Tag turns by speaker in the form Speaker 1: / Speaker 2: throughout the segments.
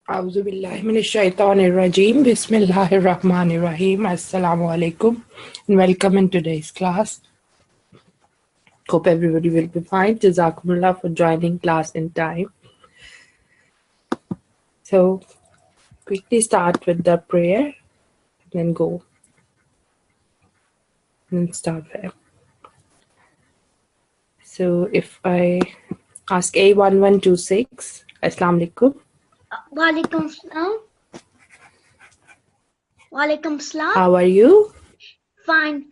Speaker 1: A'udhu billahi minash shaitanir rajim. Bismillahir rahmanir rahim. Assalamu alaikum and welcome in today's class. Hope everybody will be fine. Jazakumullah for joining class in time. So quickly start with the prayer, then go and start there. So if I ask A1126, Assalamu alaikum.
Speaker 2: Walaikum salam. Walaikum salam.
Speaker 1: How are you?
Speaker 2: Fine.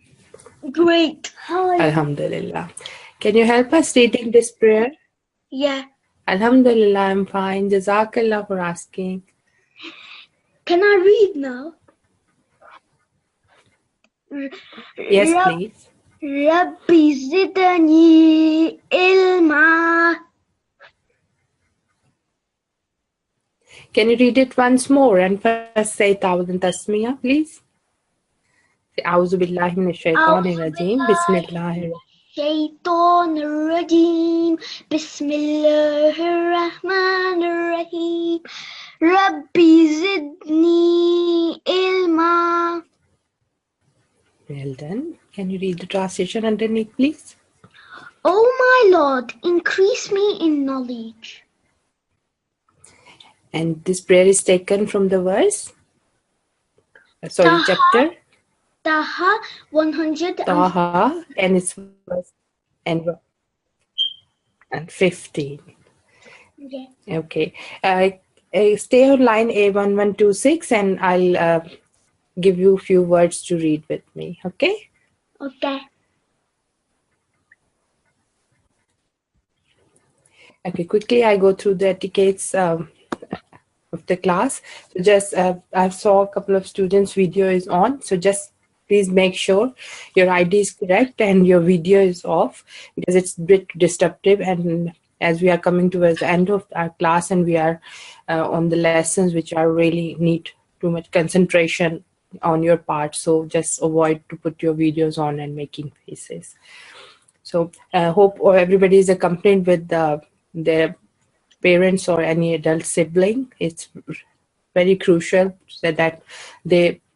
Speaker 2: Great. How are you?
Speaker 1: Alhamdulillah. Can you help us reading this prayer?
Speaker 2: Yeah.
Speaker 1: Alhamdulillah, I'm fine. Jazakallah for asking.
Speaker 2: Can I read now?
Speaker 1: Yes, please.
Speaker 2: Rabbi zidni ilma.
Speaker 1: Can you read it once more and first say Ta'awudh Tasmiyah, please? A'udhu billahi minash shaitanir rajim. Bismillahir
Speaker 2: Shaitan rajim. Bismillahir rahmanir rahim. Rabbi zidni ilma.
Speaker 1: Well done. Can you read the translation underneath, please?
Speaker 2: O my Lord, increase me in knowledge.
Speaker 1: And this prayer is taken from the verse? Chapter?
Speaker 2: Taha 100
Speaker 1: Taha, and it's verse and 15.
Speaker 2: Yeah.
Speaker 1: Okay. Stay on line A1126 and I'll give you a few words to read with me, okay?
Speaker 2: Okay.
Speaker 1: Okay, quickly I go through the etiquettes of the class. So just I saw a couple of students' video is on, so just please make sure your ID is correct and your video is off because it's a bit disruptive. And as we are coming towards the end of our class and we are on the lessons which are really need too much concentration on your part, so just avoid to put your videos on and making faces. So hope everybody is accompanied with their parents or any adult sibling. It's very crucial so that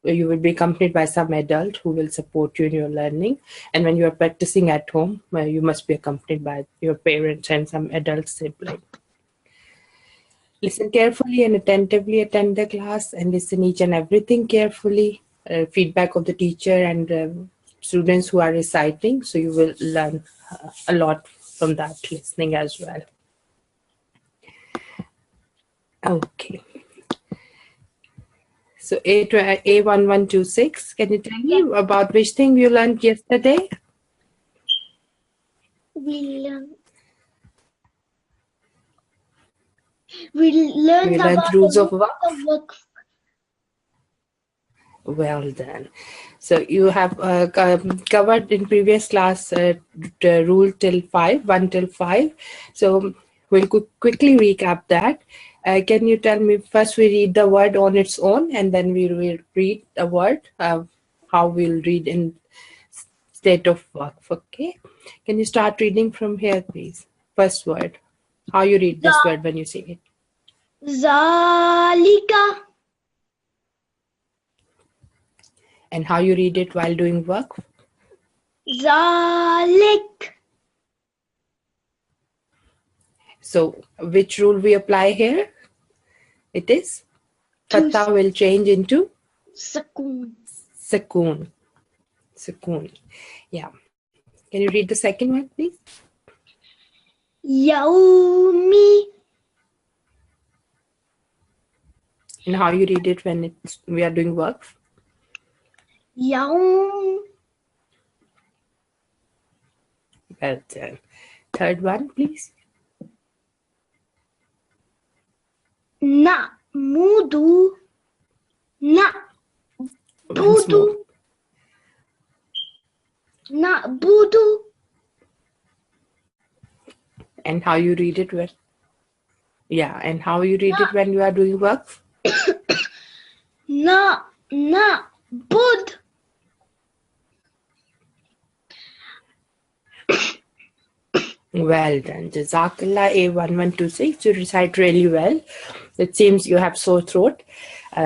Speaker 1: you will be accompanied by some adult who will support you in your learning. And when you are practicing at home, you must be accompanied by your parents and some adult sibling. Listen carefully and attentively, attend the class and listen each and everything carefully. Feedback of the teacher and students who are reciting, so you will learn a lot from that listening as well. Okay. So A1126, can you tell me about which thing you learned yesterday?
Speaker 2: We learned about
Speaker 1: rules of
Speaker 2: work.
Speaker 1: Well done. So you have covered in previous class the rule till 5, 1 till 5. So we'll quickly recap that. Can you tell me, first we read the word on its own and then we will read the word, how we'll read in state of work, okay? Can you start reading from here, please? First word. How you read this word when you see it?
Speaker 2: Zalika.
Speaker 1: And how you read it while doing work?
Speaker 2: Zalik.
Speaker 1: So which rule we apply here? It is Fatha will change into
Speaker 2: Sakoon.
Speaker 1: Sakoon. Sakoon. Yeah. Can you read the second one, please?
Speaker 2: Yaumi.
Speaker 1: And how you read it when we are doing work?
Speaker 2: Yaum.
Speaker 1: Well done. Third one, please.
Speaker 2: Na'mudu. Na'budu. Na'budu.
Speaker 1: And how you read it when? Yeah, and how you read it when you are doing work?
Speaker 2: Na'bud.
Speaker 1: Well done. Jazakallah A1126. You recite really well. It seems you have sore throat.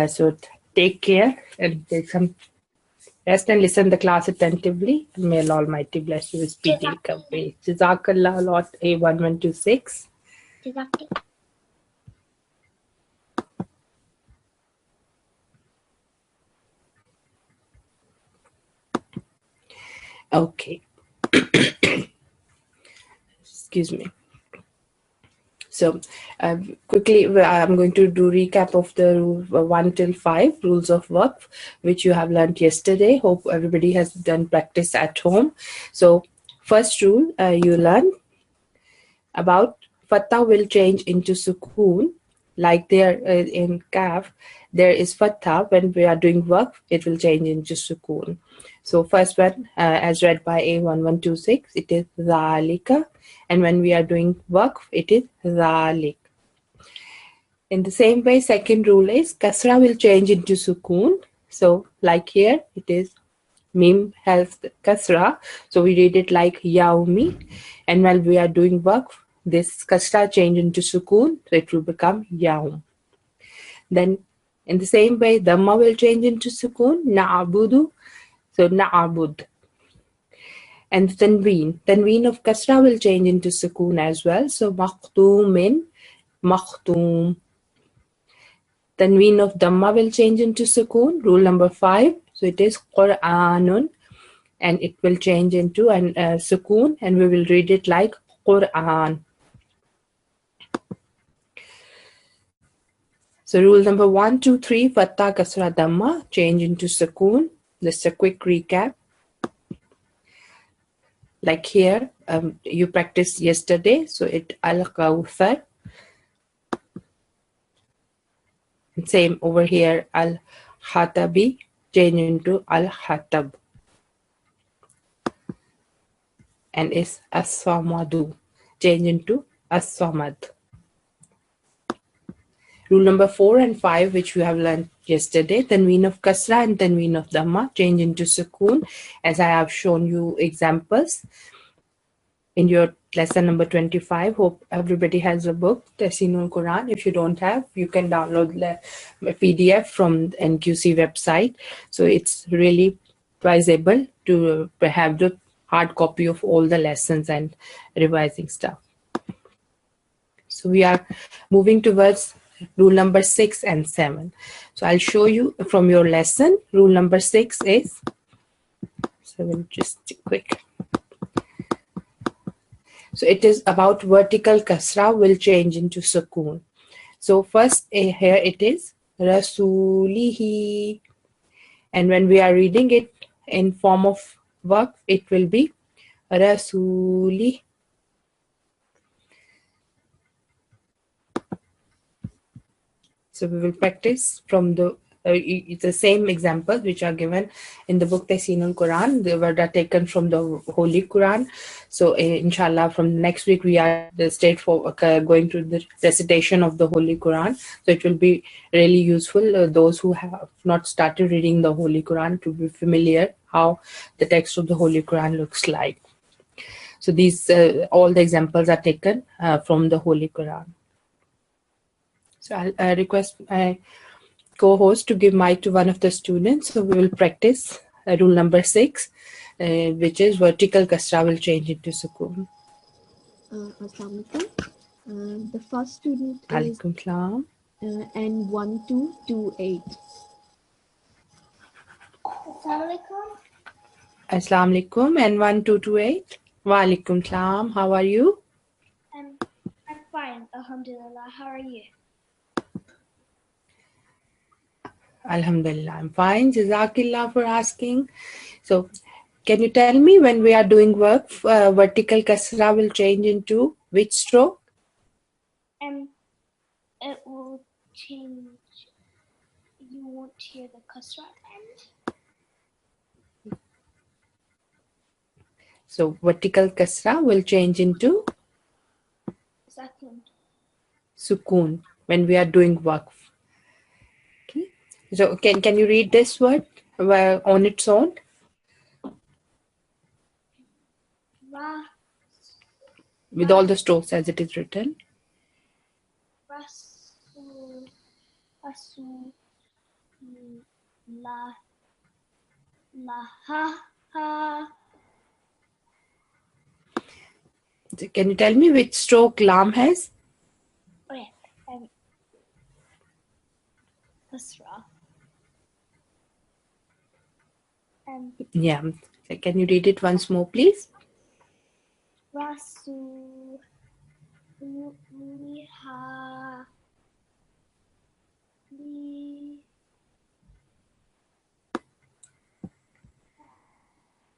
Speaker 1: So take care and take some rest and listen the class attentively. May Allah Almighty bless you with speedy recovery. Jazakallah lot A1126.
Speaker 2: Jazakallah.
Speaker 1: Okay. Excuse me. So quickly, I'm going to do recap of the rule 1 till 5 rules of work, which you have learned yesterday. Hope everybody has done practice at home. So first rule you learn about fatha will change into sukoon. Like there in kaf, there is fatha. When we are doing work, it will change into sukoon. So first one, as read by A1126, it is zalika. And when we are doing work, it is zalik. In the same way, second rule is kasra will change into sukoon. So like here, it is mim has kasra. So we read it like yaumi. And while we are doing work, this kasra change into sukoon. So it will become yaum. Then in the same way, dhamma will change into sukoon. Na'abudu. So na'abud. And tanween of kasra will change into sukoon as well. So maqtumin, maqtum. Tanween of dhamma will change into sukoon. Rule number 5. So it is Qur'anun. And it will change into an sukoon. And we will read it like Qur'an. So rule number 1, 2, 3. Fatta, kasra, dhamma. Change into sukoon. Just a quick recap. Like here, you practiced yesterday. So it al-Kawthar. Same over here, al-Hatabi, change into al-Hatab. And it's as-Samadu, change into as-Samad. Rule number 4 and 5, which we have learned yesterday, tanween of kasra and tanween of dhamma, change into sukoon, as I have shown you examples in your lesson number 25. Hope everybody has a book, Tashilul-Quran. If you don't have, you can download the PDF from the Nqc website. So it's really advisable to have the hard copy of all the lessons and revising stuff. So we are moving towards rule number 6 and 7. So I'll show you from your lesson. Rule number 6 is, so we'll just quick. So it is about vertical kasra will change into sukoon. So first here it is rasulihi. And when we are reading it in form of verb, it will be rasuli. So we will practice from the same examples which are given in the book Tashilul-Quran. They were taken from the Holy Quran. So inshallah, from next week we are going through the recitation of the Holy Quran. So it will be really useful those who have not started reading the Holy Quran to be familiar how the text of the Holy Quran looks like. So these all the examples are taken from the Holy Quran. So I'll request my co-host to give mic to one of the students. So we will practice rule number 6, which is vertical kasra will change into sukoon.
Speaker 3: Assalamu alaikum. The first student is
Speaker 1: Alaikum salam.
Speaker 3: N1228.
Speaker 2: Assalamualaikum.
Speaker 1: Assalamu alaikum. N1228. Wa alaikum salam. How are you?
Speaker 2: I'm fine, alhamdulillah. How are you?
Speaker 1: Alhamdulillah, I'm fine. Jazakillah for asking. So, can you tell me when we are doing work, vertical kasra will change into which stroke?
Speaker 2: It will change. You won't hear the kasra end.
Speaker 1: So, vertical kasra will change into sukoon when we are doing work. Okay. So, can you read this word on its own? With all the strokes as it is written.
Speaker 2: Rasul. Rasu. La. La. Ha. Ha.
Speaker 1: Can you tell me which stroke lam has?
Speaker 2: Oh yeah. Kasra.
Speaker 1: Yeah. So can you read it once more, please?
Speaker 2: Rasu. Liha. Li.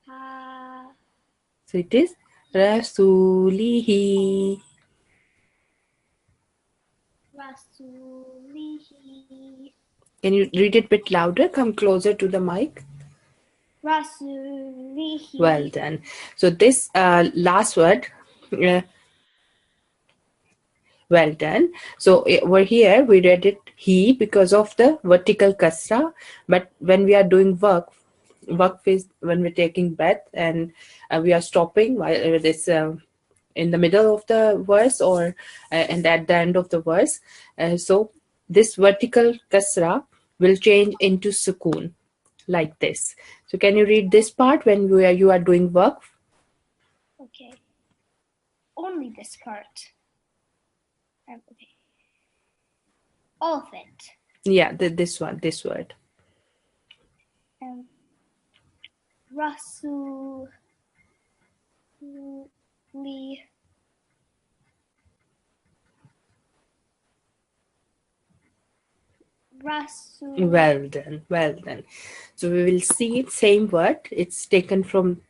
Speaker 2: Ha.
Speaker 1: So it is Rasulihi.
Speaker 2: Rasulihi.
Speaker 1: Can you read it a bit louder? Come closer to the mic.
Speaker 2: Rasulihi.
Speaker 1: Well done. So this last word, well done. So over here we read it he because of the vertical kasra, but when we are doing work is when we're taking breath and we are stopping while this in the middle of the verse or and at the end of the verse. So this vertical kasra will change into sukoon like this. So can you read this part when you are doing work?
Speaker 2: Okay. Only this part. Okay. All of it.
Speaker 1: Yeah, this word.
Speaker 2: Rasu. Li. Rasu.
Speaker 1: Well done, well done. So we will see same word. It's taken from.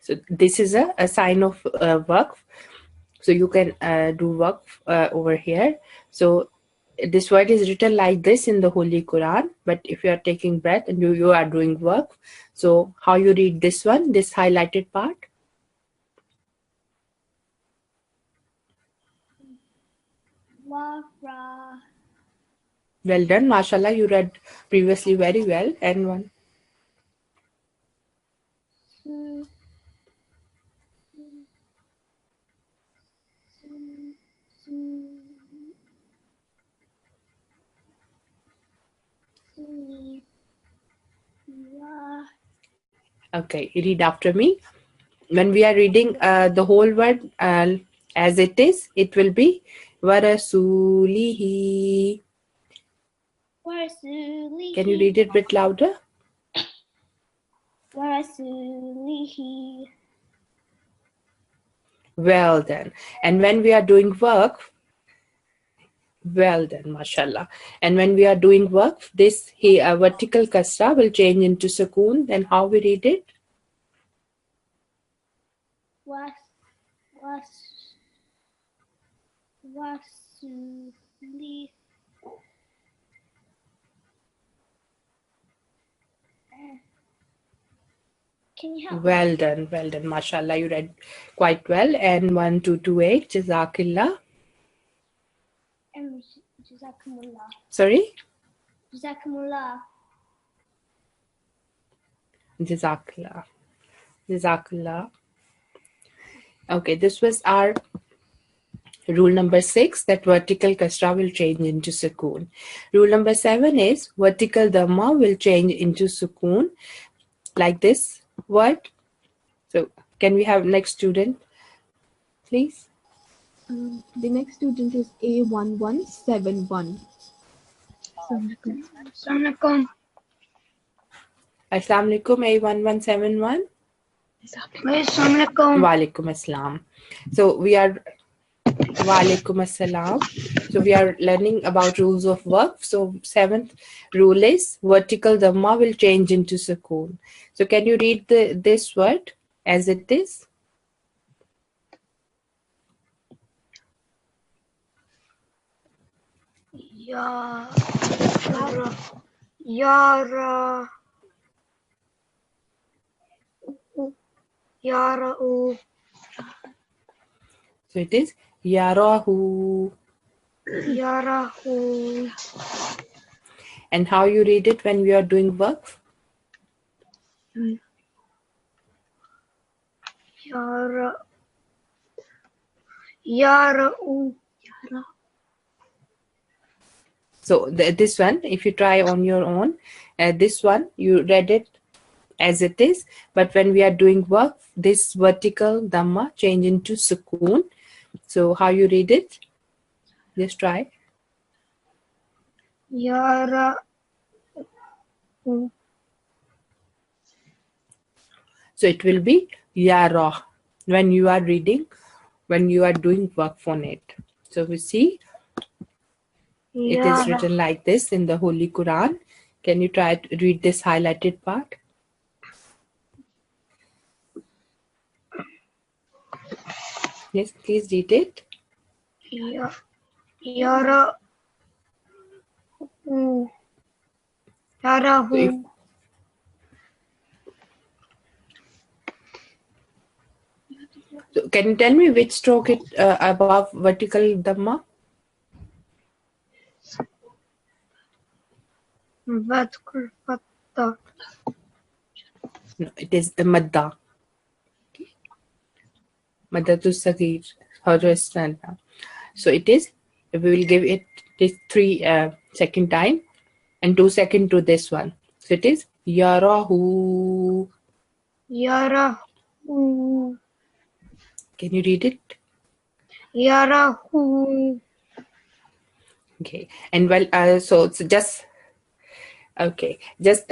Speaker 1: So this is a sign of work. So you can do work over here. So this word is written like this in the Holy Quran. But if you are taking breath and you are doing work, so how you read this one, this highlighted part?
Speaker 2: Wara.
Speaker 1: Well done, mashallah. You read previously very well. And one.
Speaker 2: Su.
Speaker 1: Okay, read after me. When we are reading the whole word as it is, it will be warasulihi.
Speaker 2: Warasulihi.
Speaker 1: Can you read it a bit louder?
Speaker 2: Warasulihi.
Speaker 1: Well done. And when we are doing work, well done, mashallah. And when we are doing work, this vertical kasra will change into sukoon. Then how we read it?
Speaker 2: Wasuli. Can you help me?
Speaker 1: Well done, mashallah. You read quite well. And 1228, Jazakillah.
Speaker 2: Jazakumullah.
Speaker 1: Sorry?
Speaker 2: Jazakumullah.
Speaker 1: Jazakallah. Jazakallah. Okay, this was our rule number 6, that vertical kasra will change into sukoon. Rule number 7 is vertical dhamma will change into sukoon like this word. So can we have next student, please?
Speaker 3: The next student is A1171.
Speaker 4: Assalamualaikum.
Speaker 1: Assalamu alaikum, A1171.
Speaker 4: Assalamualaikum.
Speaker 1: Wa alaikum assalam. So we are Wa alaikum assalam. So we are learning about rules of work. So 7th rule is vertical dhamma will change into sukoon. So can you read this word as it is?
Speaker 4: Ya. Yara. Yara'u.
Speaker 1: So it is yarahu.
Speaker 4: Yarahu.
Speaker 1: And how you read it when we are doing work?
Speaker 4: Yara. Yara'u.
Speaker 1: So this one, if you try on your own, this one you read it as it is, but when we are doing work, this vertical dhamma change into sukoon. So how you read it? Just try.
Speaker 4: Yara'u.
Speaker 1: So it will be yarah when you are reading, when you are doing work on it. So we see it is
Speaker 4: Yara.
Speaker 1: written like this in the Holy Quran. Can you try to read this highlighted part? Yes, please read it.
Speaker 4: Yara'u.
Speaker 1: So
Speaker 4: Yarahu.
Speaker 1: can you tell me which stroke it above vertical dhamma?
Speaker 4: Badkul Fatta.
Speaker 1: No, it is the madda. Madatu Sagir. How to understand now? So it is, we will give it this 3 second time and 2 second to this one. So it is Yarahu.
Speaker 4: Yarahu.
Speaker 1: Can you read it?
Speaker 4: Yarahu.
Speaker 1: Okay. And well, so it's just, okay. Just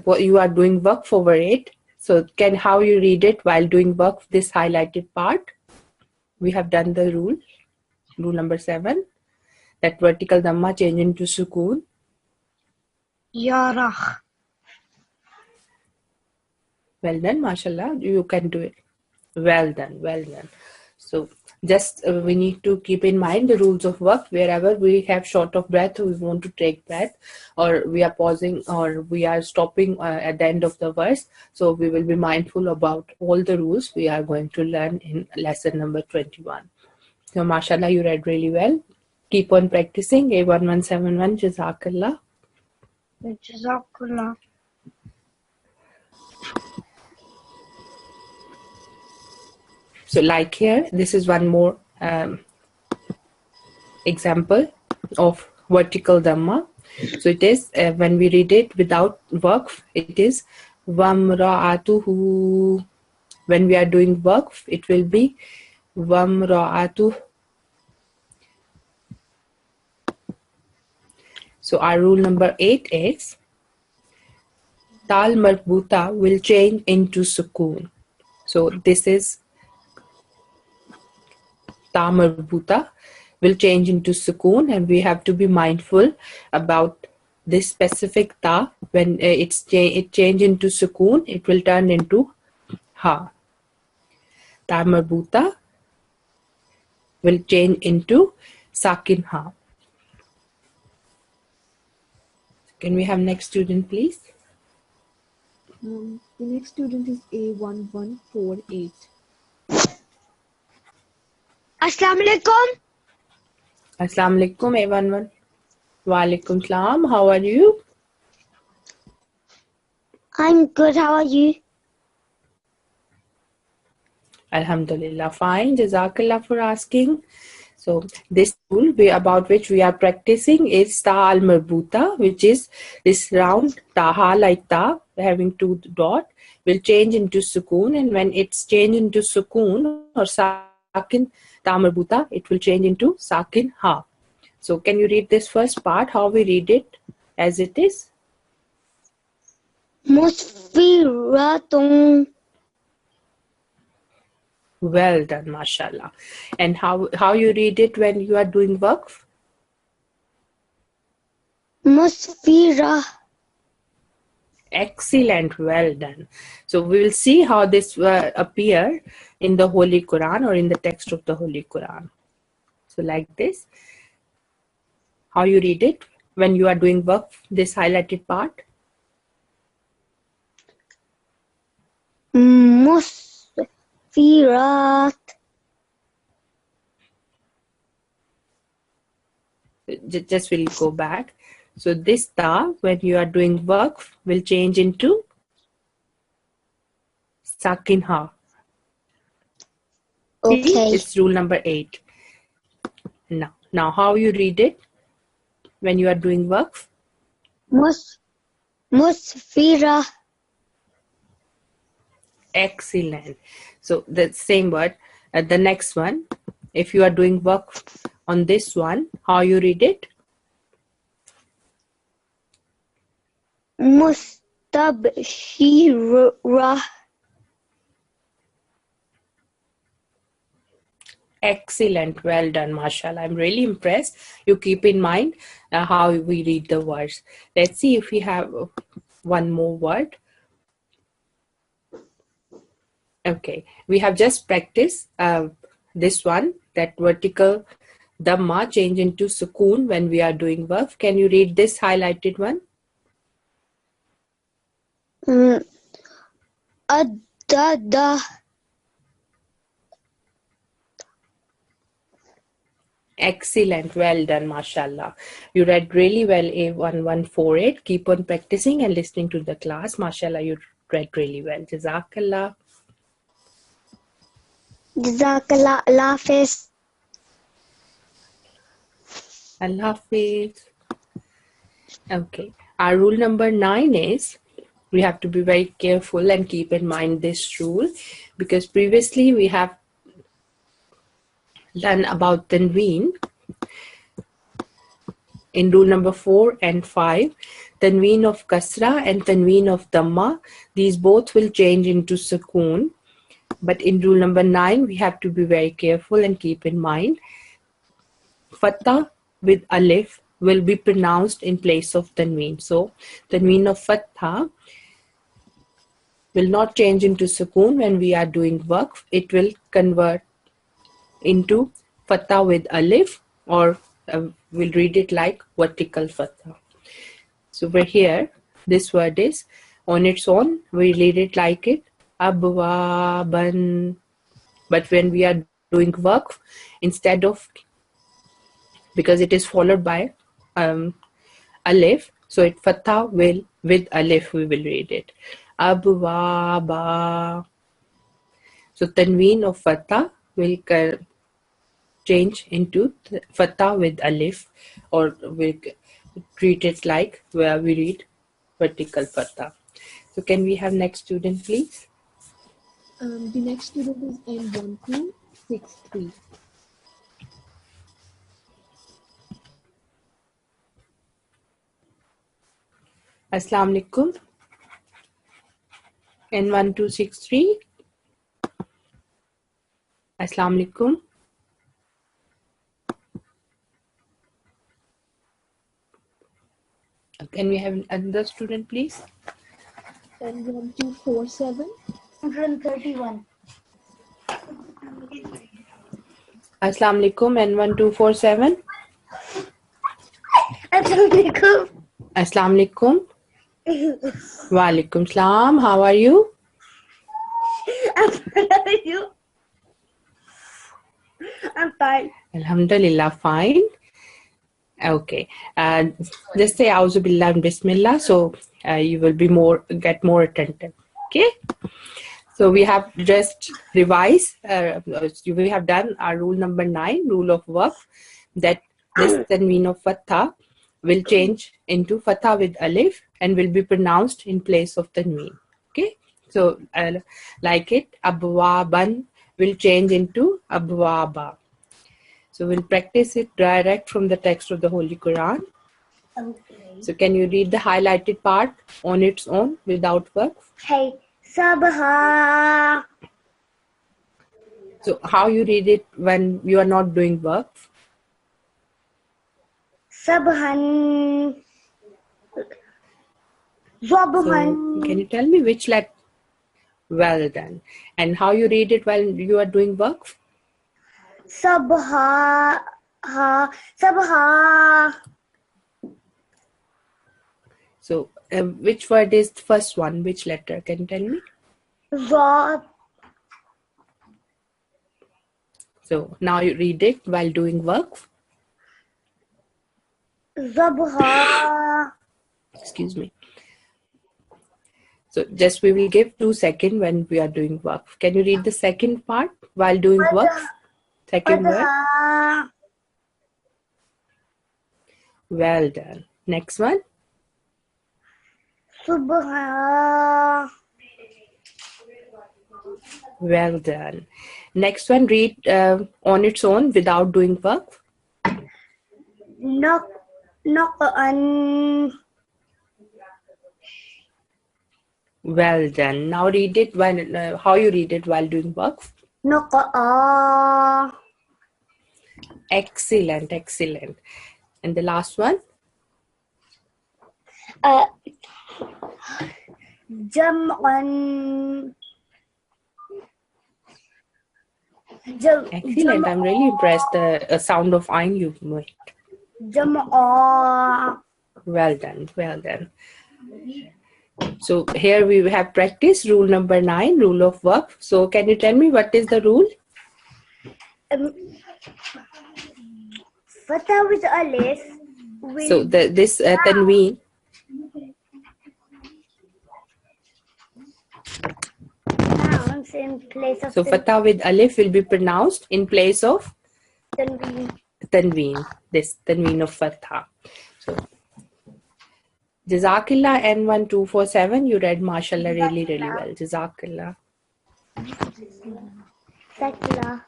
Speaker 1: what you are doing work for it. So how you read it while doing work, this highlighted part? We have done the rule number 7, that vertical dhamma change into sukoon.
Speaker 4: Yarah.
Speaker 1: Well done, mashallah. You can do it. Well done, well done. So just we need to keep in mind the rules of work. Wherever we have short of breath, we want to take breath, or we are pausing, or we are stopping at the end of the verse. So we will be mindful about all the rules we are going to learn in lesson number 21. So mashallah, you read really well. Keep on practicing. A1171, Jazakallah.
Speaker 4: Jazakallah.
Speaker 1: So like here, this is one more example of vertical dhamma. So it is, when we read it without waqf, it is Vamra'atuhu. When we are doing waqf, it will be Vamra'atuh. So our rule number 8 is Tal marbuta will change into sukoon. So this is Ta marbuta will change into sukoon, and we have to be mindful about this specific ta. When it change into sukoon, it will turn into ha. Ta marbuta will change into sakin ha. Can we have next student, please?
Speaker 3: The next student is A1148.
Speaker 4: Assalamu alaikum.
Speaker 1: Assalamu alaikum, A11. Wa alaikum salam. How are you?
Speaker 4: I'm good. How are you?
Speaker 1: Alhamdulillah, fine. Jazakallah for asking. So this rule about which we are practicing is ta al marbuta, which is this round taha like ta having 2 dot will change into sukoon, and when it's changed into sukoon or sakin ta marbuta, it will change into sakin ha. So can you read this first part, how we read it as it is?
Speaker 4: Musfiratun.
Speaker 1: Well done, mashallah. And how you read it when you are doing waqf?
Speaker 4: Musfira.
Speaker 1: Excellent, well done. So we will see how this appear in the Holy Quran or in the text of the Holy Quran. So like this, how you read it when you are doing waqf, this highlighted part?
Speaker 4: Musfirat.
Speaker 1: Just will go back. So this ta, when you are doing waqf, will change into sakin ha. See,
Speaker 4: Okay.
Speaker 1: it's rule number 8. Now how you read it when you are doing work?
Speaker 4: Musfira.
Speaker 1: Excellent. So the same word, the next one, if you are doing work on this one, how you read it?
Speaker 4: Mustabshira.
Speaker 1: Excellent. Well done, mashallah. I'm really impressed. You keep in mind how we read the words. Let's see if we have one more word. Okay, we have just practiced this one, that vertical dhamma change into sukoon when we are doing verb. Can you read this highlighted one?
Speaker 4: Adada.
Speaker 1: Excellent. Well done, mashallah. You read really well, A1148. Keep on practicing and listening to the class. Mashallah, you read really well. Jazakallah.
Speaker 4: Jazakallah. Allah Hafiz.
Speaker 1: Allah Hafiz. Okay. Our rule number 9 is we have to be very careful and keep in mind this rule, because previously we have learned about tanween in rule number 4 and 5. Tanween of kasra and tanween of dhamma, these both will change into sukoon. But in rule number 9, we have to be very careful and keep in mind fatha with alif will be pronounced in place of tanween. So tanween of fatha will not change into sukoon when we are doing work. It will convert into fatha with alif, or we'll read it like vertical fatha. So we're here, this word is on its own, we read it like it, abwaban. But when we are doing work, instead of, because it is followed by alif, so it fatha will, with alif we will read it, abwaba. So tanween of fatha will change into fatha with alif, or we treat it like where we read vertical fatha. So can we have next student, please?
Speaker 3: The next student is N1263.
Speaker 1: Assalamu alaikum. N1263. Assalamu alaikum. Can we have another student, please?
Speaker 3: N1247.
Speaker 2: 131.
Speaker 1: Assalamu alaikum. N1247.
Speaker 2: Assalamualaikum.
Speaker 1: Assalamu alaikum. Wa alaikum salam. How are you?
Speaker 2: I'm fine. How are you? I'm fine.
Speaker 1: Alhamdulillah, fine. Okay. Just say Auzu Billah and Bismillah, so you will be get more attentive. Okay. So we have just revised. We have done our rule number 9, rule of work, that this tanween of fatha will change into fatha with alif and will be pronounced in place of tanween. Okay. So like it, abwaban will change into abwaba. So we'll practice it direct from the text of the Holy Quran.
Speaker 2: Okay.
Speaker 1: So can you read the highlighted part on its own without work?
Speaker 2: Hey, Sabha.
Speaker 1: So how you read it when you are not doing work?
Speaker 2: Sabhan.
Speaker 1: So
Speaker 2: Zabhan.
Speaker 1: can you tell me which letter? Well done. And how you read it while you are doing work?
Speaker 2: Sabha. Sabha.
Speaker 1: So which word is the first one? Which letter? Can you tell me?
Speaker 2: Zab.
Speaker 1: So now you read it while doing work.
Speaker 2: Zabha.
Speaker 1: Excuse me. So just we will give 2 seconds when we are doing work. Can you read the second part while doing work? Second word. Well done. Next one.
Speaker 4: Subha.
Speaker 1: Well done. Next one, read on its own without doing work.
Speaker 4: Naqan.
Speaker 1: Well done. Now read it when how you read it while doing work.
Speaker 4: Naqa.
Speaker 1: Excellent, excellent. And the last one.
Speaker 4: Jam'an.
Speaker 1: Excellent. I'm really impressed. The sound of Ain you've made.
Speaker 4: Jam'a.
Speaker 1: Well done. Well done. So here we have practice rule number 9, rule of work. So can you tell me what is the rule?
Speaker 4: Fatha with alif.
Speaker 1: So this tanween.
Speaker 4: Pronounce in place of
Speaker 1: So fatha with alif will be pronounced in place of tanween. This tanween of fatha. So Jazakillah N1247, you read mashallah really well. Jazakillah.
Speaker 4: Sakla.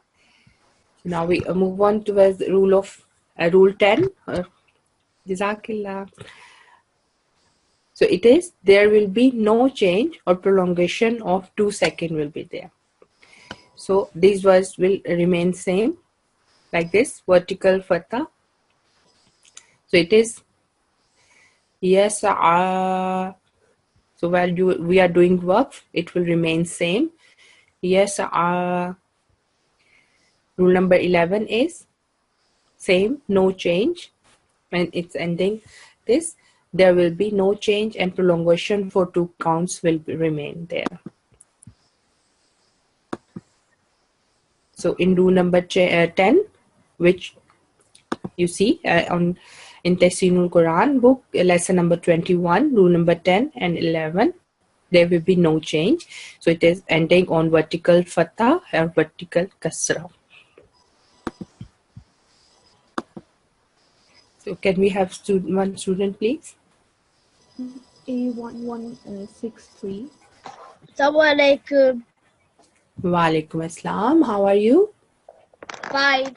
Speaker 1: Now we move on towards rule 10. Jazakillah. So it is, there will be no change or prolongation of 2 seconds will be there. So these words will remain same like this, vertical fatha. So it is yes, so while we are doing work, it will remain same. Yes, rule number 11 is same, no change. When it's ending this, there will be no change and prolongation for 2 counts will remain there. So in rule number 10, which you see in Tashilul-Quran book, lesson number 21, rule number 10 and 11, there will be no change. So it is ending on vertical fatha or vertical kasra. So can we have one student, please?
Speaker 3: A1163.
Speaker 4: Assalamualaikum.
Speaker 1: Walaikum Assalam. How are you?
Speaker 4: Fine.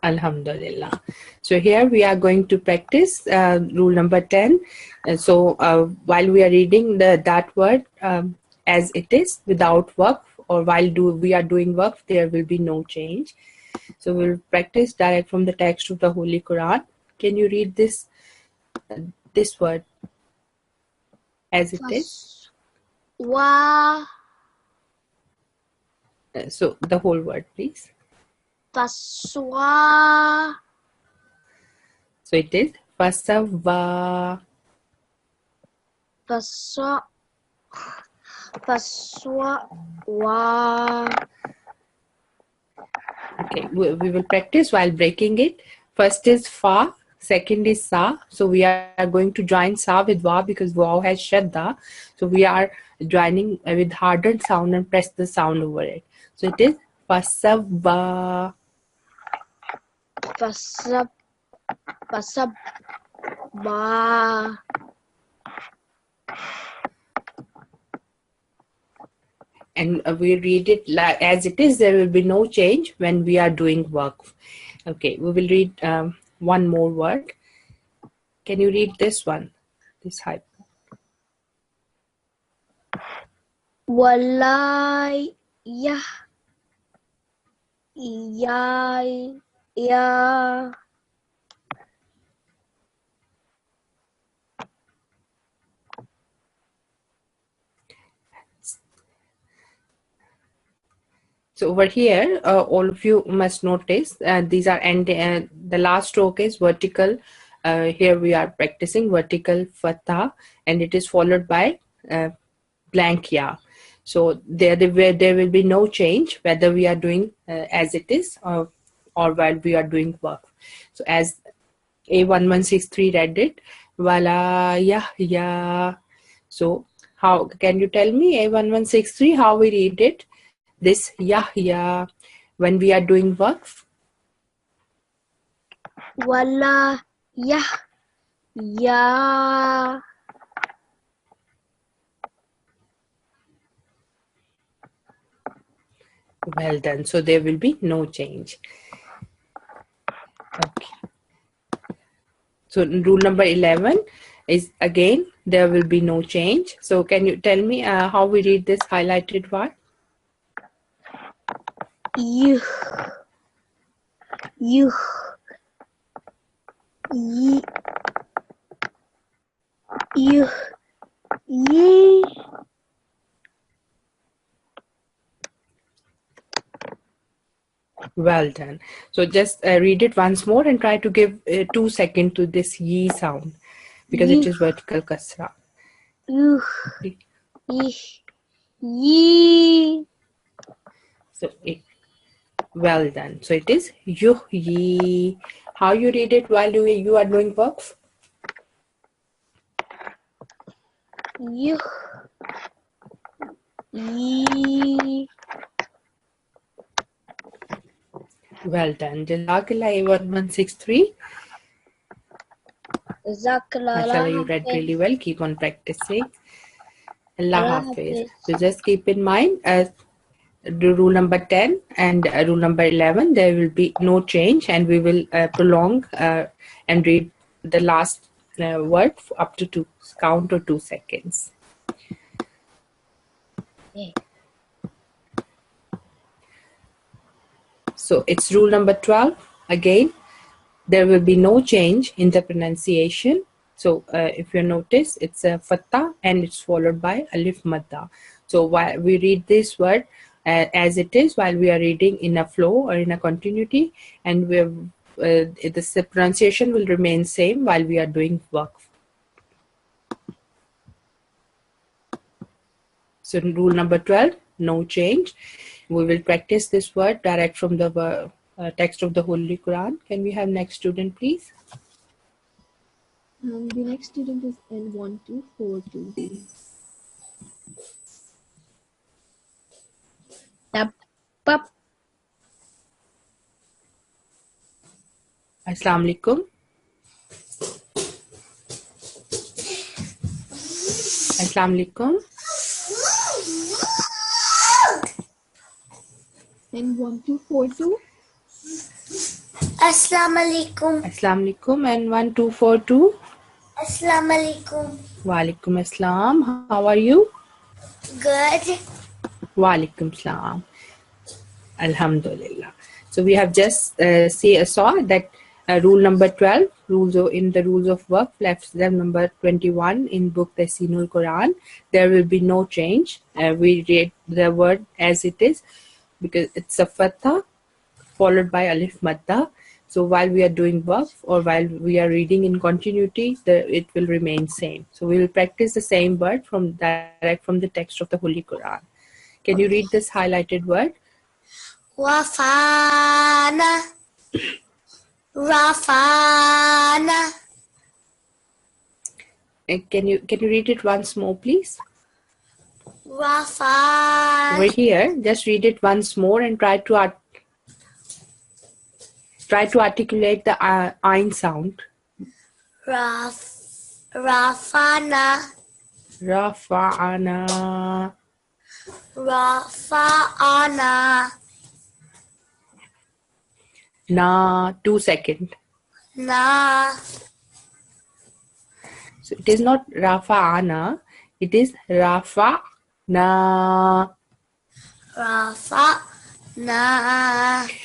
Speaker 1: Alhamdulillah. So here we are going to practice rule number 10. So while we are reading that word as it is without work, or while we are doing work, there will be no change. So we'll practice direct from the text of the Holy Quran. Can you read this word as it is?
Speaker 4: Wa.
Speaker 1: So the whole word, please.
Speaker 4: Faswa.
Speaker 1: So it is fasava.
Speaker 4: Faswa. Faswa. Wa.
Speaker 1: Okay, we will practice while breaking it. First is fa, second is sa. So we are going to join sa with wa because wa has shadda. So we are joining with hardened sound and press the sound over it. So it is fasava.
Speaker 4: Fasab. Fasab. Ba.
Speaker 1: And we read it as it is. There will be no change when we are doing work. Okay, we will read one more word. Can you read this one? This hype.
Speaker 4: Walai. Yah. Yai. Ya.
Speaker 1: So over here, all of you must notice these are the last stroke is vertical. Here we are practicing vertical fatha, and it is followed by blank ya. So there will be no change whether we are doing as it is or while we are doing work. So as A1163 read it, wala ya. So How can you tell me, A1163, how we read it? This Yahya when we are doing waqf.
Speaker 4: Wala. Yah. Ya.
Speaker 1: Well done. So there will be no change. Okay. So rule number 11 is again there will be no change. So can you tell me how we read this highlighted word?
Speaker 4: Yuh. Yuh. Ye. Yuh. Ye.
Speaker 1: Well done. So just read it once more and try to give 2 seconds to this ye sound because it
Speaker 4: Yuh.
Speaker 1: is vertical kasra.
Speaker 4: Yuh. Yih. Ye.
Speaker 1: So well done. So it is yuhyi. How you read it while you are doing waqf?
Speaker 4: Yuh. Ye.
Speaker 1: Well done. Jazakallah A1163. Mashallah, you read
Speaker 4: Jazakallah.
Speaker 1: really well. Keep on practicing. Allah
Speaker 4: Allah
Speaker 1: Hafiz.
Speaker 4: Hafiz.
Speaker 1: So just keep in mind as the rule number 10 and rule number 11, there will be no change and we will prolong and read the last word up to 2 count or 2 seconds.
Speaker 4: Yeah.
Speaker 1: So it's rule number 12. Again, there will be no change in the pronunciation. So if you notice, it's a fatta and it's followed by alif madda. So while we read this word as it is, while we are reading in a flow or in a continuity, and the pronunciation will remain same while we are doing waqf. So rule number 12, no change. We will practice this word direct from the text of the Holy Quran. Can we have next student, please?
Speaker 3: The next student is N1242.
Speaker 4: Tap. Pap.
Speaker 1: Assalamu alaikum. Assalamu alaikum.
Speaker 3: N1242.
Speaker 2: Assalamu alaikum.
Speaker 1: Assalamu alaikum and 1242.
Speaker 2: Assalamu alaikum.
Speaker 1: Wa alaikum assalam. How are you?
Speaker 2: Good.
Speaker 1: Wa alaikum assalam. Alhamdulillah. So we have just saw that rule number 12, in the rules of work, left them number 21 in book Tashilul-Quran. There will be no change. We read the word as it is because it's a fatha followed by alif madda. So while we are doing waqf or while we are reading in continuity, it will remain same. So we will practice the same word direct from the text of the Holy Quran. Can you read this highlighted word?
Speaker 2: Wafana. Rafana.
Speaker 1: Can you read it once more, please?
Speaker 2: Rafana.
Speaker 1: Over here, just read it once more and try to articulate the ain sound.
Speaker 2: Rafana.
Speaker 1: Rafa'ana.
Speaker 2: Rafa'ana.
Speaker 1: Na, 2 seconds.
Speaker 2: Na.
Speaker 1: So it is not Rafa'ana, it is Rafa'na.
Speaker 2: Rafa'na.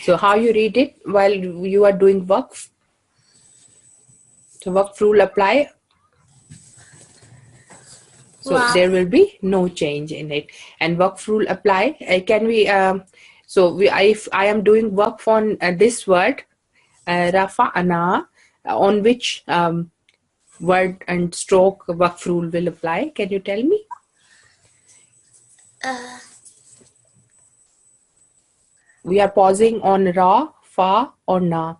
Speaker 1: So how you read it while you are doing waqf? So waqf rule apply. So there will be no change in it. And waqf rule apply. Can we? If I am doing waqf on this word, Rafa'ana, on which word and stroke waqf rule will apply? Can you tell me? We are pausing on ra, fa, or na.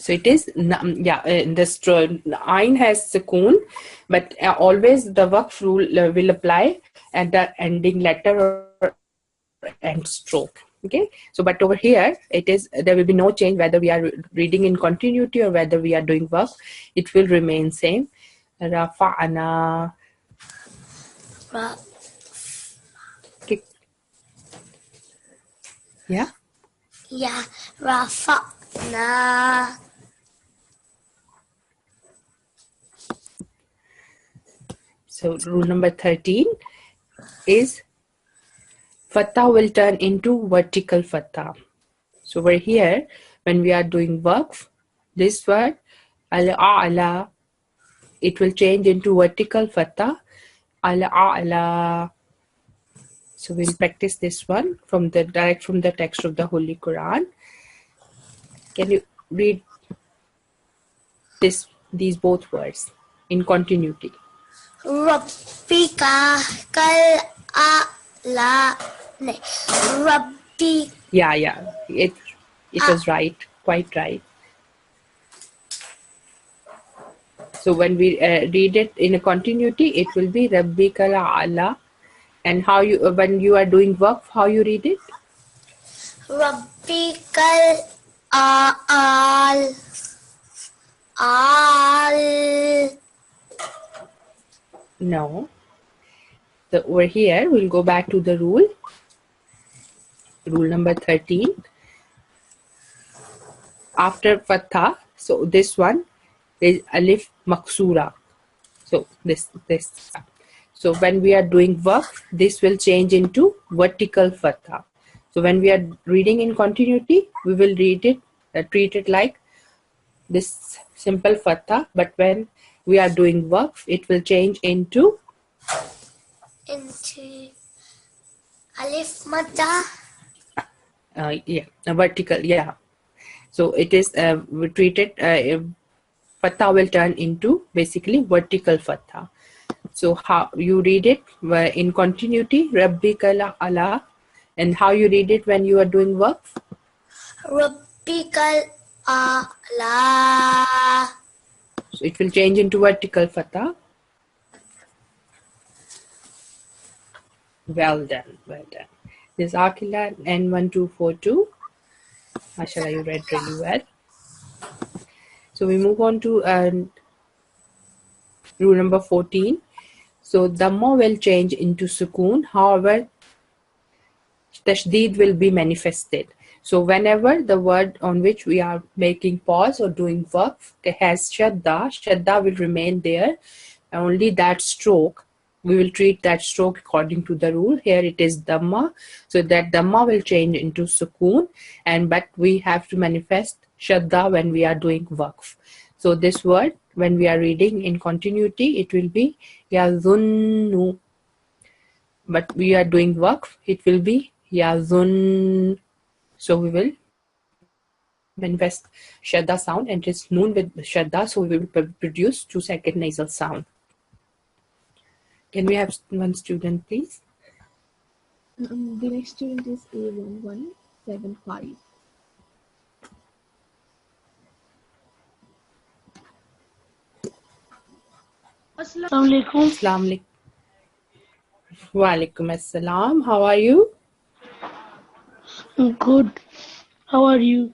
Speaker 1: So it is, this Ain has sukoon, but always the waqf rule will apply at the ending letter or end stroke. Okay, so but over here it is, there will be no change whether we are reading in continuity or whether we are doing waqf. It will remain same. Rafa'na.
Speaker 2: Ra-
Speaker 1: Okay. Yeah.
Speaker 2: yeah, Rafa'na.
Speaker 1: So rule number 13 is fatha will turn into vertical fatha. So over here, when we are doing waqf, this word al-a'la, it will change into vertical fatha. Al-a'la. So we'll practice this one from the direct from the text of the Holy Quran. Can you read these both words in continuity?
Speaker 2: Rabbika kal a'la. No, Rabbi.
Speaker 1: Yeah. It was right, quite right. So when we read it in a continuity, it will be Rabbika Ala. And how you, when you are doing waqf, how you read it?
Speaker 2: Rabbikal al.
Speaker 1: No. So over here, we'll go back to the rule. Rule number 13. After fatha, so this one is alif maksura. So this. So when we are doing waqf, this will change into vertical fatha. So when we are reading in continuity, we will read it, treat it like this simple fatha. But when we are doing waqf, it will change into
Speaker 2: alif madda.
Speaker 1: a vertical. Yeah. So it is we treat it. Fatha will turn into basically vertical fatha. So how you read it in continuity, Rabbikal ala, and how you read it when you are doing waqf?
Speaker 2: Rabbikal a'la.
Speaker 1: So it will change into vertical fatha. Well done. This is Akila N1242. Mashallah, you read really well. So we move on to rule number 14. So Dhamma will change into Sukoon. However, Tashdeed will be manifested. So whenever the word on which we are making pause or doing waqf has Shadda will remain there. Only that stroke, we will treat that stroke according to the rule. Here it is Dhamma. So that Dhamma will change into Sukoon. But we have to manifest Shadda when we are doing waqf. So this word, when we are reading in continuity, it will be Yazunnu. But we are doing waqf, it will be Yazun. So we will manifest Shadda sound, and it's Noon with Shadda, so we will produce 2-second nasal sound. Can we have one student, please?
Speaker 3: The next student is A1175.
Speaker 4: Assalamualaikum.
Speaker 1: Assalamu alaikum. Wa alaikum assalam. How are you?
Speaker 4: Good. How are you?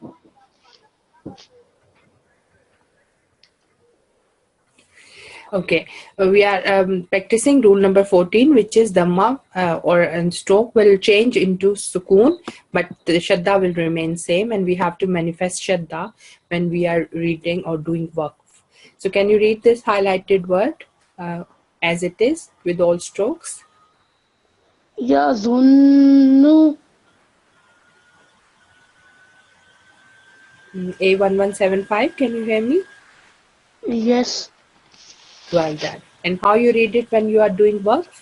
Speaker 1: Okay, we are practicing rule number 14, which is Dhamma and stroke will change into Sukoon, but the Shadda will remain same, and we have to manifest Shadda when we are reading or doing waqf. So can you read this highlighted word as it is with all strokes?
Speaker 4: Yazunnu.
Speaker 1: A1175, can you hear me?
Speaker 4: Yes.
Speaker 1: Well done. And how you read it when you are doing waqf?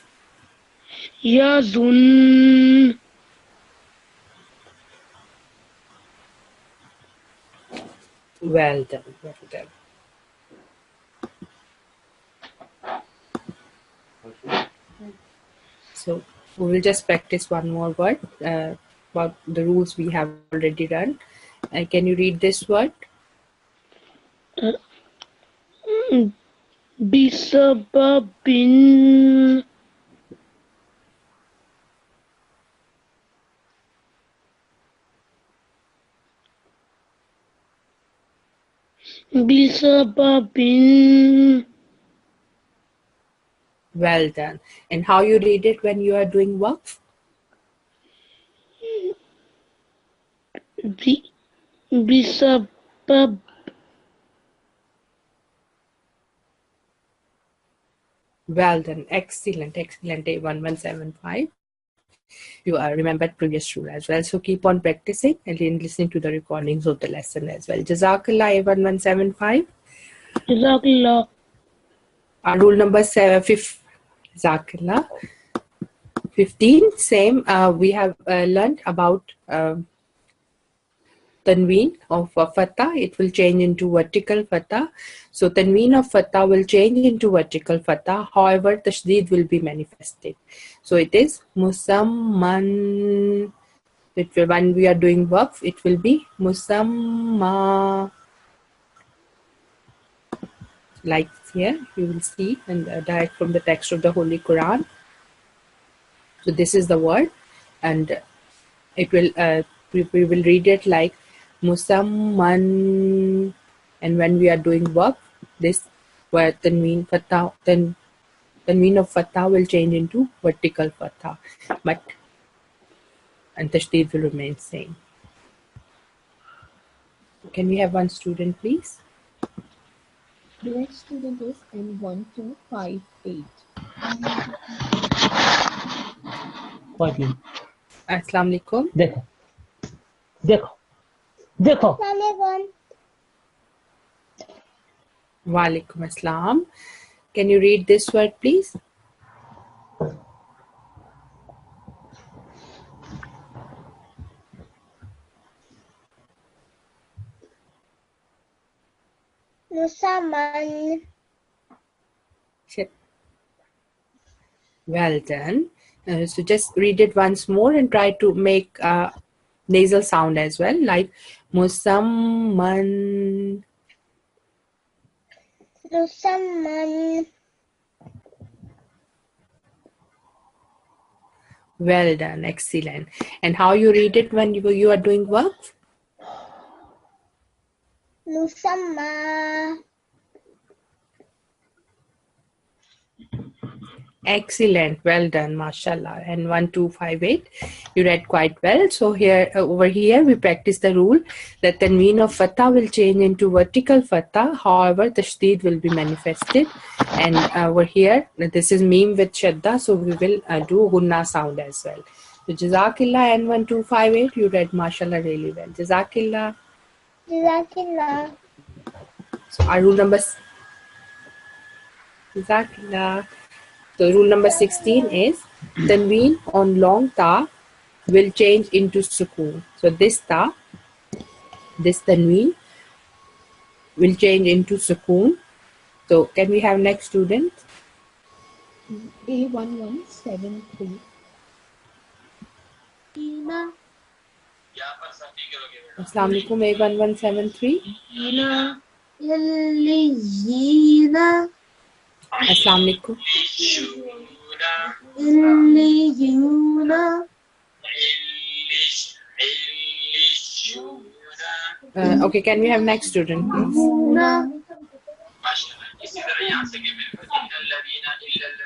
Speaker 4: Yazun.
Speaker 1: Well done. So we will just practice one more word about the rules we have already done. Can you read this word?
Speaker 4: بسبب بسبب
Speaker 1: Well done. And how you read it when you are doing waqf?
Speaker 4: بسبب
Speaker 1: Well done. Excellent. Excellent. A1175. You remembered previous rule as well. So keep on practicing and listening to the recordings of the lesson as well. Jazakallah A1175.
Speaker 4: جزاك الله.
Speaker 1: Rule number 5. Jazakallah. 15. Same. We have learned about tanween of fatha. It will change into vertical fatha. So tanween of fatha will change into vertical fatha. However, tashdid will be manifested. So it is musamman. It will, when we are doing waqf, it will be musamma. Like here, you will see and direct from the text of the Holy Quran. So this is the word, and it will we will read it like musamman. And when we are doing waqf, this where tanween fatha, tanween of fatha will change into vertical fatha, but and tashdid will remain same. Can we have one student, please?
Speaker 3: The next student is N1258.
Speaker 1: Assalamu alaikum.
Speaker 5: देखो देखो देखो
Speaker 1: Wa alaikum assalam. Can you read this word, please?
Speaker 2: Musamman.
Speaker 1: Well done. So just read it once more and try to make nasal sound as well, like musamman.
Speaker 2: Musamman.
Speaker 1: Well done, excellent. And how you read it when you are doing waqf?
Speaker 2: Musamma.
Speaker 1: Excellent, well done, mashallah. And 1258, you read quite well. So here, over here, we practice the rule that tanween of fatha will change into vertical fatha. However, tashdid will be manifested. And over here, this is meme with shadda, so we will do gunna sound as well. So Jazakillah and 1258, you read mashallah really well. Jazakillah.
Speaker 2: Jazakillah.
Speaker 1: So our rule number Jazakillah. So rule number 16 is tanween on long ta will change into sukoon. So this ta, this tanween will change into sukoon. So can we have next student?
Speaker 3: A1173.
Speaker 1: Assalamu alaikum A1173. Assalamu alaikum. Okay, can we have next student, please?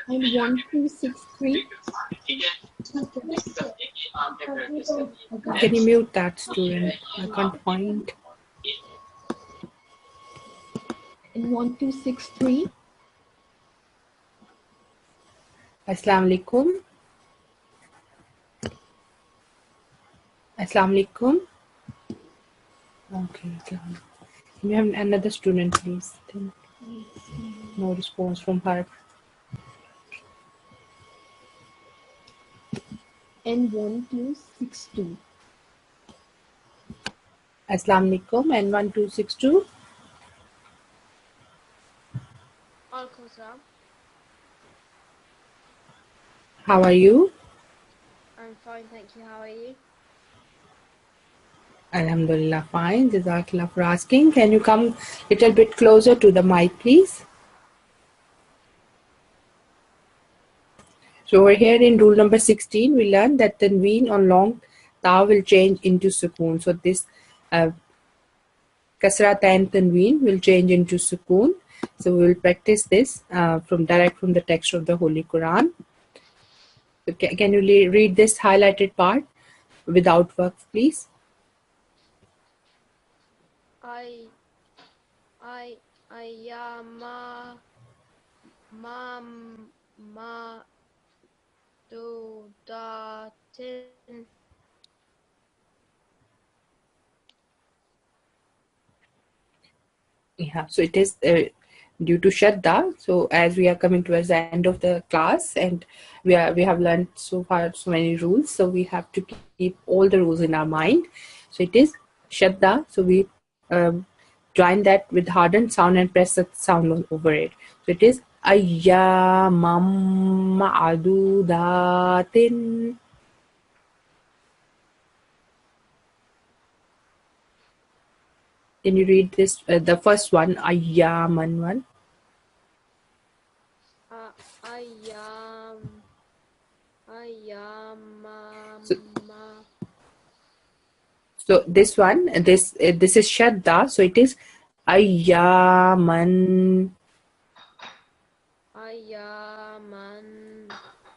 Speaker 3: And 1263.
Speaker 1: Can you mute that student? I can't find.
Speaker 3: And 1263.
Speaker 1: Assalamu alaikum. Assalamu alaikum. Okay. Can we have another student, please? No response from her.
Speaker 3: And 1262.
Speaker 1: Assalamu alaikum and 1262. How are you?
Speaker 6: I'm fine, thank you. How are you?
Speaker 1: Alhamdulillah, fine. Jazakallah for asking. Can you come a little bit closer to the mic, please? So over here in rule number 16, we learned that tanween on long ta will change into sukoon. So this kasra ta and tanween will change into sukoon. So we will practice this from the text of the Holy Quran. So can you read this highlighted part without work, please?
Speaker 6: I ya ma do da tin.
Speaker 1: Yeah, so it is due to Shraddha. So as we are coming towards the end of the class, and we have learned so far so many rules, so we have to keep all the rules in our mind. So it is Shraddha. So we join that with hardened sound and press that sound over it. So it is ayyamam ma'dudatin. Can you read this? The first one, ayyaman one. So, so this one, this is Shadda. So it is ayyaman.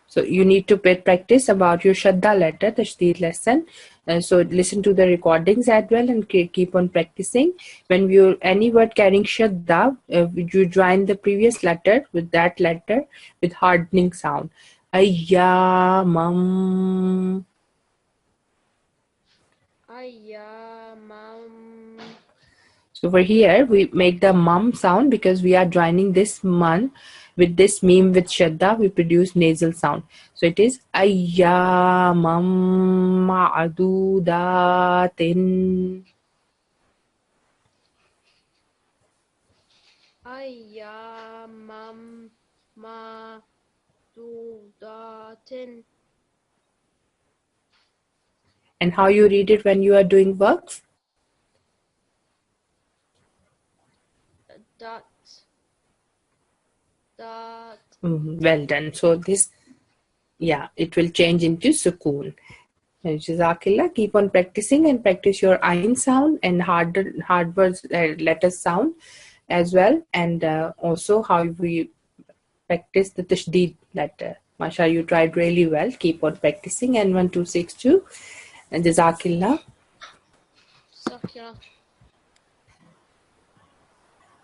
Speaker 1: So you need to practice about your Shadda letter, the Tashdid lesson. So listen to the recordings as well and keep on practicing. When you any word carrying Shadda, you join the previous letter with that letter with hardening sound. Ayyamam. So over here we make the mum sound because we are joining this man with this meme with shadda, we produce nasal sound. So it is ayyamam ma'dudatin.
Speaker 6: Ayyamam ma'dudatin.
Speaker 1: And how you read it when you are doing works?
Speaker 6: Dot.
Speaker 1: Well done. So this, yeah, it will change into sukoon. Jazakillah, keep on practicing and practice your ayn sound and hard words letters sound as well, and also how we practice the tashdid letter. Masha, you tried really well. Keep on practicing. And 1262. And Jazakillah.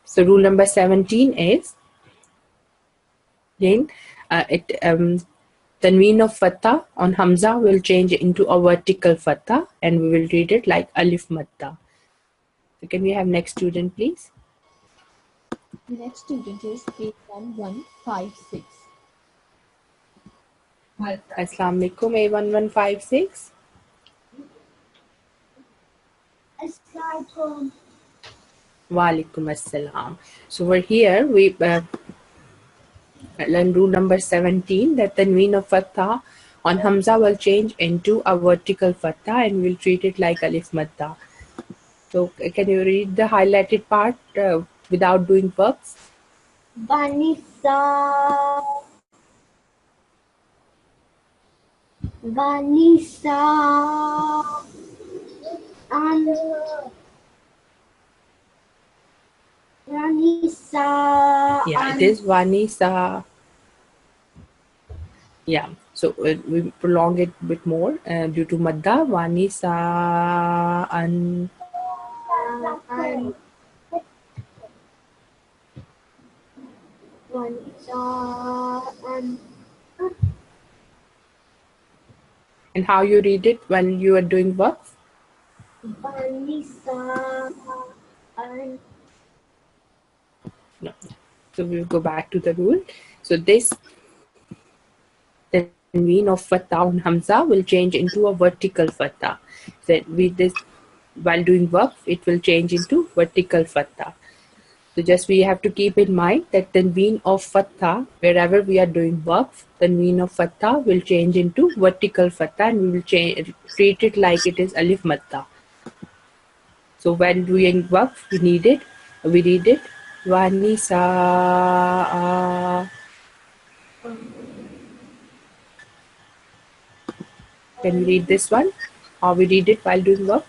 Speaker 1: So rule number 17 is again tanween of fatha on hamza will change into a vertical fatha, and we will read it like alif madda. So can we have next student, please?
Speaker 3: Next student is 81156.
Speaker 1: Assalamu alaikum, A1156. Walaikum assalam. So we're here. We learn rule number 17 that the tanween of fatha on hamza will change into a vertical fatha, and we'll treat it like alif madda. So can you read the highlighted part without doing verbs?
Speaker 2: Vanisa. Vanisa. And Vanisa.
Speaker 1: Yeah, it is vanisa. Yeah, so we prolong it a bit more due to madda. Vanisa and and how you read it when you are doing verbs?
Speaker 2: Vanisa. And
Speaker 1: No. So we'll go back to the rule. So this tanween of fatha on hamza will change into a vertical fatha. So with this, while doing work, it will change into vertical fatha. So just we have to keep in mind that tanween of fatha, wherever we are doing work, tanween of fatha will change into vertical fatha, and we will treat it like it is alif madda. So when doing work, we read it vanisa. Can you read this one? How we read it while doing work?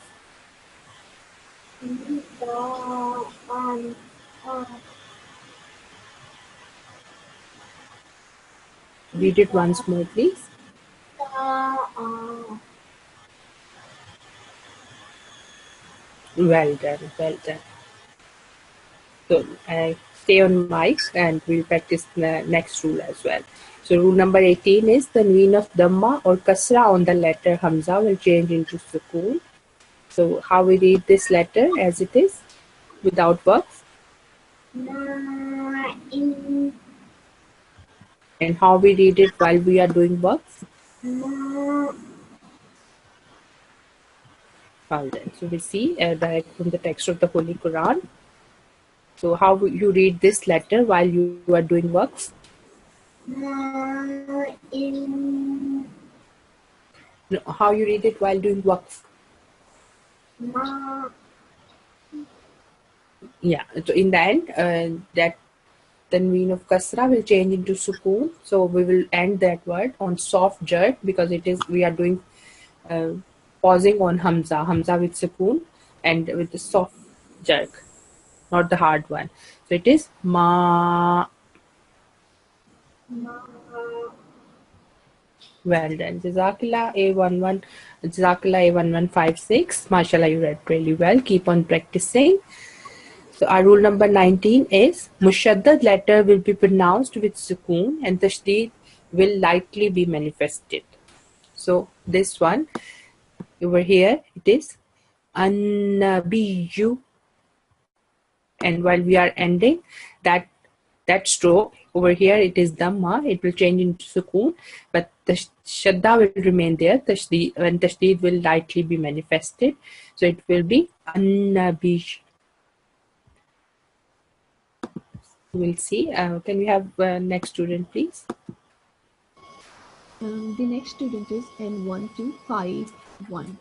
Speaker 1: Read it once more, please. Well done, well done. So stay on mic and we'll practice the next rule as well. So rule number 18 is the Tanween of Dhamma or Kasra on the letter Hamza will change into Sukoon. So how we read this letter as it is without works? And how we read it while we are doing works? Well then, so we see direct from the text of the Holy Quran. So how you read this letter while you are doing works? No, how you read it while doing works? Yeah, so in the end, that Tanween of Kasra will change into Sukoon. So we will end that word on soft jerk because it is we are doing pausing on Hamza with Sukoon and with the soft jerk, not the hard one. So it is Ma. Well done. Jazakallah A11. Jazakallah A1156. Mashallah, you read really well. Keep on practicing. So our rule number 19 is Mushaddad letter will be pronounced with sukoon and tashdid will likely be manifested. So this one over here it is An-Nabiyyu, and while we are ending that stroke over here it is Dhamma, it will change into sukoon, but the shadda will remain there. Tashdid, when tashdid will likely be manifested, so it will be An-Nabiyyu. We'll see. Can we have next student, please?
Speaker 3: The next student is N1251.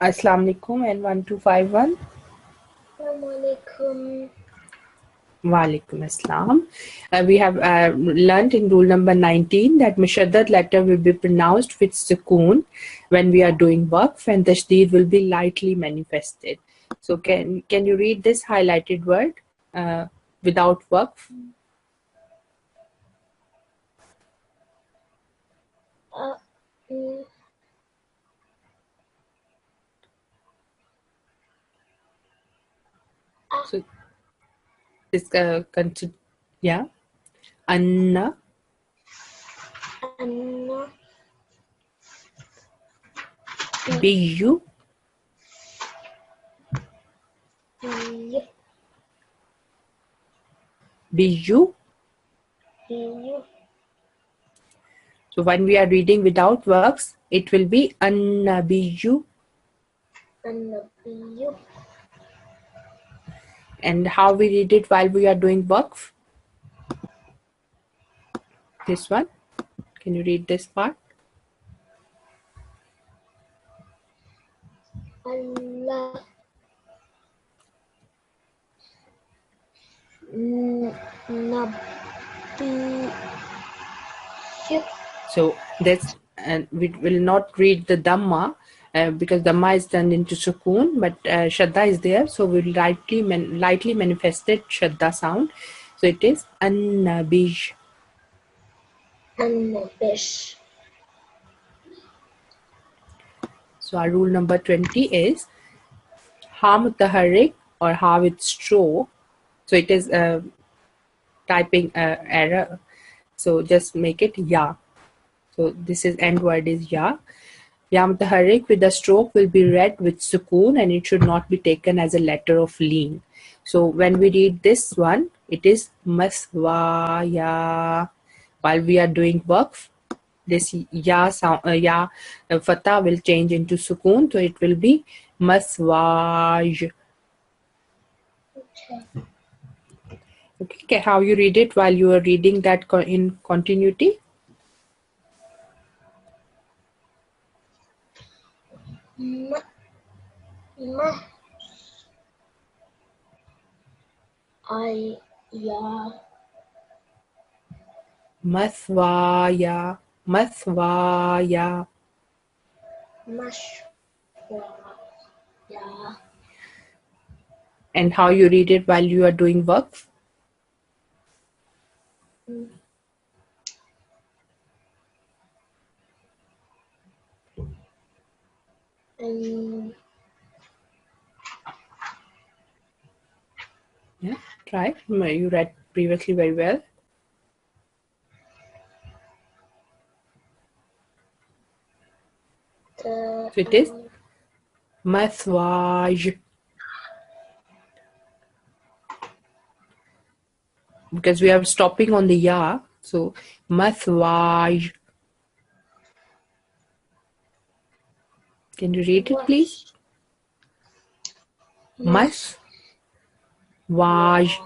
Speaker 1: Assalamu alaikum and 1251.
Speaker 6: Assalamualaikum.
Speaker 1: Walaikum assalam. We have learned in rule number 19 that Mushaddad letter will be pronounced with sukoon when we are doing waqf and tashdid will be lightly manifested. So can you read this highlighted word without waqf? So this yeah, Anna.
Speaker 6: Anna.
Speaker 1: Biyu. Biyu. So when we are reading without verbs, it will be An-Nabiyyu.
Speaker 6: An-Nabiyyu.
Speaker 1: And how we read it while we are doing waqf? This one. Can you read this part?
Speaker 6: Allah. Nabiyyu.
Speaker 1: So that's, and we will not read the Dhamma because Dhamma is turned into Sukoon, but Shadda is there, so we will lightly manifested Shadda sound. So it is An-Nabiy.
Speaker 6: An-Nabish.
Speaker 1: So our rule number 20 is Ha Mutaharrik or Ha with stroke. So it is typing error. So just make it Ya. So this is end word is Ya. Ya Mutaharrik with a stroke will be read with sukoon and it should not be taken as a letter of lean. So when we read this one, it is Maswaya. While we are doing waqf, this Ya sound, fatah will change into sukoon, so it will be Maswaj. Okay, how you read it while you are reading that in continuity?
Speaker 6: Ya.
Speaker 1: Maswaya. Mathwaya.
Speaker 6: Mashwaya.
Speaker 1: And how you read it while you are doing work?
Speaker 6: And
Speaker 1: Yeah, try. You read previously very well.
Speaker 6: the
Speaker 1: So it is Mathwaj. Because we are stopping on the ya. So Mathwaj. Can you read it, please? Mas. Waj.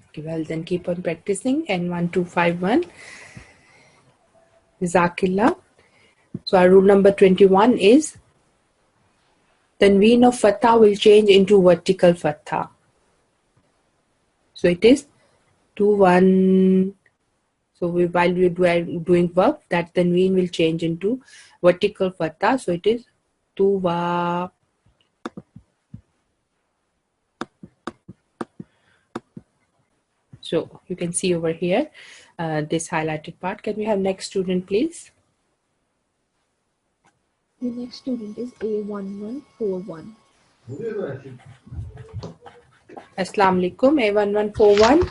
Speaker 1: Okay, well, then keep on practicing. And 1251. Zakillah. So our rule number 21 is Tanween of Fatha will change into vertical Fatha. So it is 2-1. So while we are doing verb, that Tanween will change into vertical Fatha. So it is 2-wa. So you can see over here this highlighted part. Can we have next student, please?
Speaker 3: The next student is A1141.
Speaker 1: Assalamu alaikum, A1141.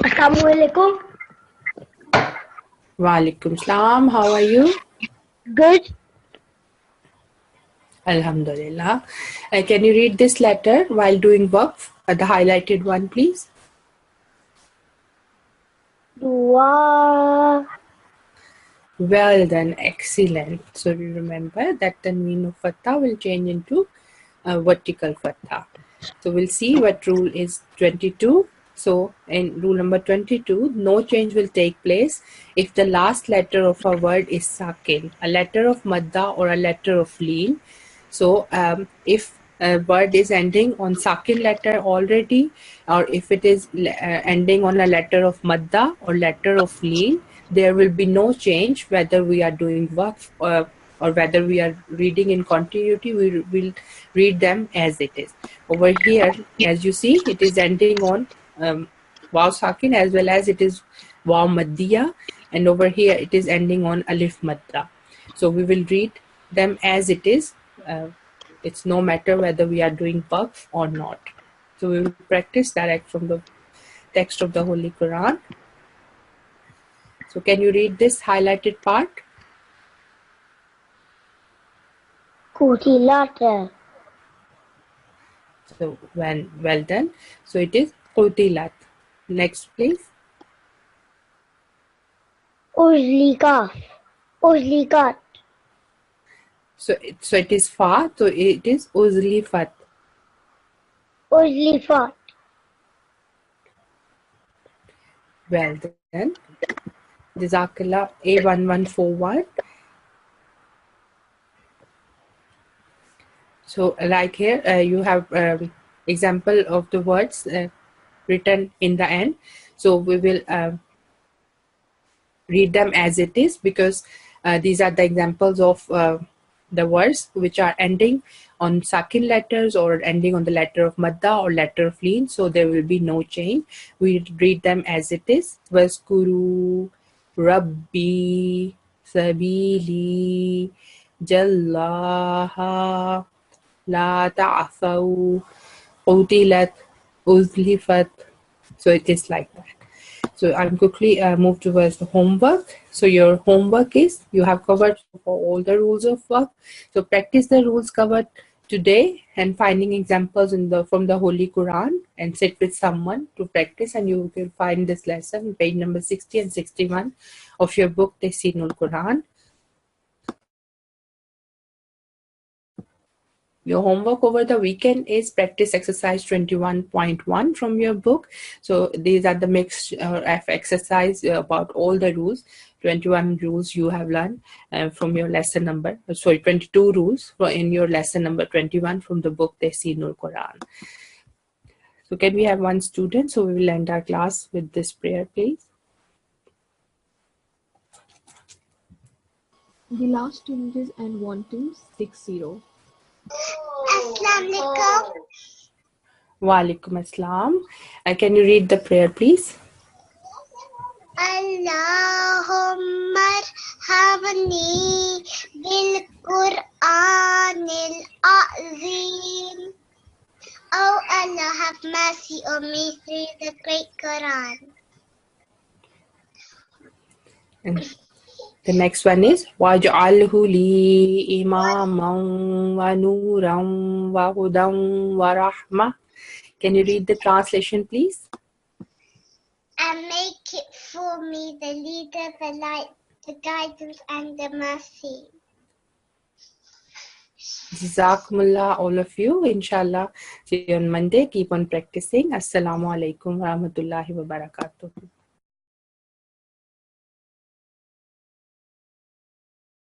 Speaker 4: Assalamualaikum.
Speaker 1: Wa alaikum salam. How are you?
Speaker 4: Good.
Speaker 1: Alhamdulillah. Can you read this letter while doing work? The highlighted one, please.
Speaker 4: Dua.
Speaker 1: Well done, excellent. So we remember that Tanween of Fatha will change into vertical Fatha. So we'll see what rule is 22. So in rule number 22, no change will take place if the last letter of a word is sakin, a letter of madda or a letter of leen. So if a word is ending on sakin letter already, or if it is ending on a letter of madda or letter of leen, there will be no change whether we are doing waqf or whether we are reading in continuity. We will read them as it is. Over here, as you see, it is ending on waw sakin as well as it is waw maddiya, and over here it is ending on alif madda. So we will read them as it is. It's no matter whether we are doing waqf or not. So we will practice direct from the text of the Holy Quran. So can you read this highlighted part?
Speaker 4: Kutilat.
Speaker 1: So well done. So it is qutilat. Next, please.
Speaker 4: Uzlikat. Uzlikat.
Speaker 1: So it is fa. So it is uzlifat.
Speaker 4: Uzlifat.
Speaker 1: Well done. Jazakallah. A1141. So like here, you have example of the words written in the end. So we will read them as it is, because these are the examples of the words which are ending on sakin letters or ending on the letter of madda or letter of leen. So there will be no change. We read them as it is. Waskuru Rabbi Sabili Jallaha La ta'afaw qutilat uzlifat. So it is like that. So I'm quickly move towards the homework. So your homework is, you have covered for all the rules of work. So practice the rules covered today and finding examples from the Holy Quran, and sit with someone to practice, and you will find this lesson page number 60 and 61 of your book Tashilul-Quran. Your homework over the weekend is practice exercise 21.1 from your book. So these are the mixed exercise about all the rules. 21 rules you have learned from your lesson number. 22 rules in your lesson number 21 from the book Tashilul-Quran. So can we have one student? So we will end our class with this prayer, please.
Speaker 3: The last student is N1260.
Speaker 6: Assalamualaikum.
Speaker 1: Wa alaikum assalam. Can you read the prayer, please?
Speaker 6: Allahumma habni bil Qur'anil azim. Oh Allah, have mercy on me through the great Quran.
Speaker 1: And the next one is waj'alhu li imaman wa nuran wa hudan wa rahmah. Can you read the translation, please?
Speaker 6: And make it for me the leader, the light, the guidance and the mercy.
Speaker 1: Jazakumullah, all of you. Inshallah, see you on Monday. Keep on practicing. Assalamu alaikum wa rahmatullahi wa barakatuh.